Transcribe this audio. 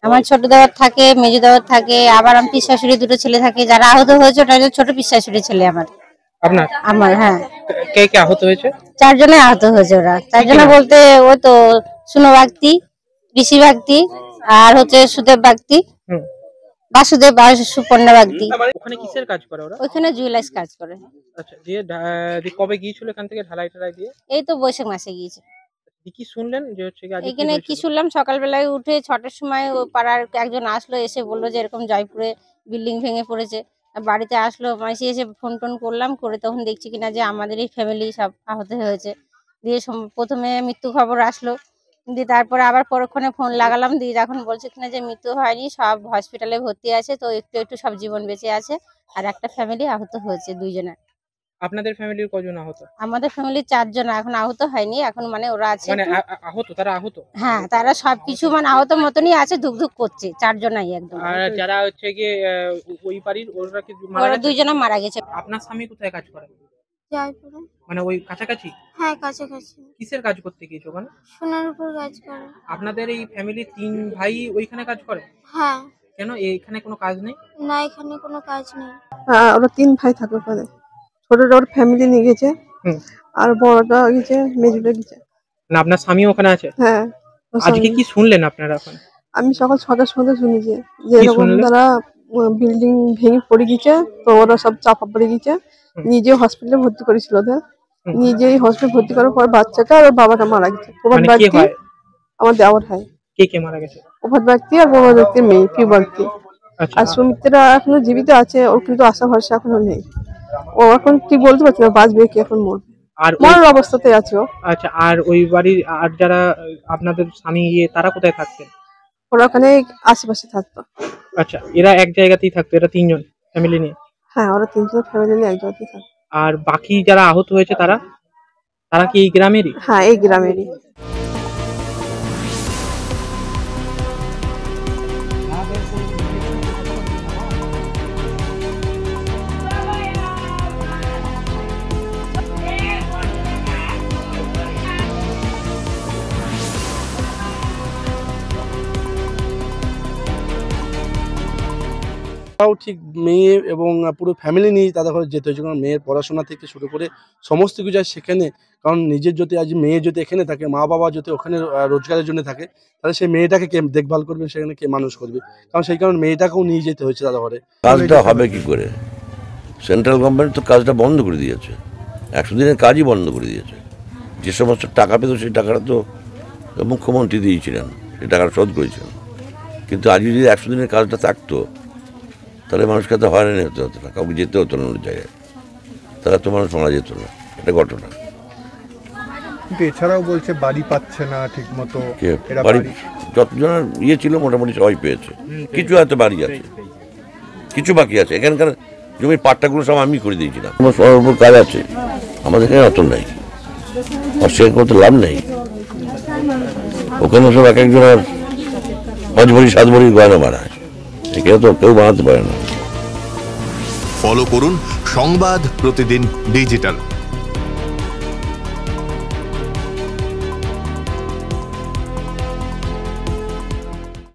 আমার ছোট দেওয়ার থাকে, মেজো দেওয়ার থাকে, আবার আমার পিস শাশুড়ি দুটো ছেলে থাকে। যারা আহত হয়েছে ওটা ছোট পিস শাশুড়ি ছেলে আমার। আপনার? আমার, হ্যাঁ। কে কে আহত হয়েছে? 4 জনে আহত হয়েছে ওরা। 4 জনে বলতে ওই তো সুনো বাগদি, ঋষি বাগদি, আর হচ্ছে সুদেব বাগদি, বাসুদেব আর সুপর্ণা বাগদি। ওখানে কিসের কাজ করে ওরা? ওখানে জুয়েলার্স কাজ করে। আচ্ছা, দিয়ে কবে গিয়েছিল এখান থেকে ঢালাই দিয়ে? এই তো বৈশাখ মাসে গিয়েছে। কি শুনলেন যে হচ্ছে এখানে কি শুনলাম, সকালবেলায় উঠে 6টার সময় পাড়ার একজন আসলো, এসে বললো যে এরকম জয়পুরে বিল্ডিং ভেঙে পড়েছে। বাড়িতে আসলো, মাসি এসে ফোন টোন করলাম, করে তখন দেখছি কিনা যে আমাদের এই ফ্যামিলি সব আহত হয়েছে। দিয়ে প্রথমে মৃত্যু খবর আসলো, দিয়ে তারপরে আবার পরক্ষণে ফোন লাগালাম, দিয়ে যখন বলছে কিনা যে মৃত্যু হয়নি, সব হসপিটালে ভর্তি আছে, তো একটু একটু সব জীবন বেঁচে আছে। আর একটা ফ্যামিলি আহত হয়েছে 2 জনের। আপনাদের ফ্যামিলির কজন আহত? আমাদের ফ্যামিলির 4 জন এখন আহত হয়নি, এখন মানে ওরা আছে মানে আহত, তারা আহত? হ্যাঁ, তারা সবকিছু মানে আহত মতনই আছে, ধুকধুক করছে 4 জনাই একদম। আর যারা হচ্ছে গিয়ে ওই বাড়ির ওরা কি মারা ওরা গেছে? 2 জনা মারা গেছে। আপনার স্বামী কোথায় কাজ করে? জয়পুরে। মানে ওই কাছাকাছি? হ্যাঁ, কাছাকাছি। কিসের কাজ করতে গিয়েছো ওখানে? সোনার উপর কাজ করে। আপনাদের এই ফ্যামিলি 3 ভাই ওইখানে কাজ করে? হ্যাঁ। কেন এখানে কোনো কাজ নেই? না, এখানে কোনো কাজ নেই। হ্যাঁ, ওরা 3 ভাই থাকে ওখানে। ছোটটা ওর ফ্যামিলি নিয়ে গেছে, আর বড়টা গেছে, মেজোটা গেছে। না, আপনার স্বামী ওখানে আছে? হ্যাঁ। আজকে কি শুনলেন আপনারা এখন? আমি সকাল 6টার সময় শুনেছি যে এরকম তারা বিল্ডিং ভেঙে পড়ে গেছে, তো ওরা সব চাপা পড়ে গেছে। নিজে হসপিটালে ভর্তি করেছিল ওদের, নিজেই হসপিটালে ভর্তি করার পর বাচ্চাটা আর বাবাটা মারা গেছে। প্রভাত ব্যক্তি আমার দেওয়ার হয়। কে কে মারা গেছে? প্রভাত ব্যক্তি আর প্রভাত ব্যক্তির মেয়ে পি ব্যক্তি। আর সুমিত্রা এখনো জীবিত আছে, ওর কিন্তু আশা ভরসা এখনো নেই। ও এখন ঠিক বলতে পারছি না বাঁচবে কি এখন মরার অবস্থাতে আছে ও। আচ্ছা, আর ওই বাড়ির আর যারা আপনাদের স্বামী তারা কোথায় থাকতেন? ওরা ওখানে আশেপাশে থাকতো। আচ্ছা, এরা এক জায়গাতেই থাকতো, এরা 3 জন ফ্যামিলি নিয়ে? হ্যাঁ, ওরা 3 জন ফ্যামিলি নিয়ে এক জায়গাতেই থাকতো। আর বাকি যারা আহত হয়েছে তারা কি এই গ্রামেরই? হ্যাঁ, এই গ্রামেরই। ঠিক মেয়ে এবং পুরো ফ্যামিলি নিয়ে তাদের ঘরে যেতে হয়েছে, কারণ মেয়ের পড়াশোনা থেকে শুরু করে সমস্ত কিছু আছে সেখানে। কারণ নিজের যদি আজ মেয়ে যদি এখানে থাকে, মা বাবা যদি ওখানে রোজগারের জন্য থাকে, তাহলে সেই মেয়েটাকে কে দেখভাল করবে, সেখানে কে মানুষ করবে? কারণ সেই কারণে মেয়েটাকেও নিয়ে যেতে হয়েছে তাদের ঘরে। কাজটা হবে কি করে? সেন্ট্রাল গভর্নমেন্ট তো কাজটা বন্ধ করে দিয়েছে, 100 দিনের কাজই বন্ধ করে দিয়েছে। যে সমস্ত টাকা পেত সেই টাকাটা তো মুখ্যমন্ত্রী দিয়েছিলেন, সেই টাকাটা শোধ করেছিলেন। কিন্তু আজ যদি 100 দিনের কাজটা থাকতো, তাহলে মানুষকে তো হয়রানি হতে হতো না, কাউকে যেতে হতো না অন্য জায়গায়, তারা তো মানুষ মারা যেত না। এটা ঘটনা। কিন্তু এছাড়াও বলছে বাড়ি পাচ্ছে না ঠিক মতো। বাড়ি যতজনের ছিল মোটামুটি সবাই পেয়েছে। কিছু হয়তো বাড়ি আছে, কিছু বাকি আছে। এখানকার জমির পাট্টাগুলো সব আমি করে দিয়েছিলাম। আমার সবার উপর কাজ আছে, আমাদের এখানে অত নাই, অস্বীকার করতে লাভ নেই। ওখানে সব এক একজনের 5 ভরি 7 ভরির গয়না বানায়, এখানে তো কেউ বানাতে পারে না। ফলো করুন সংবাদ প্রতিদিন ডিজিটাল।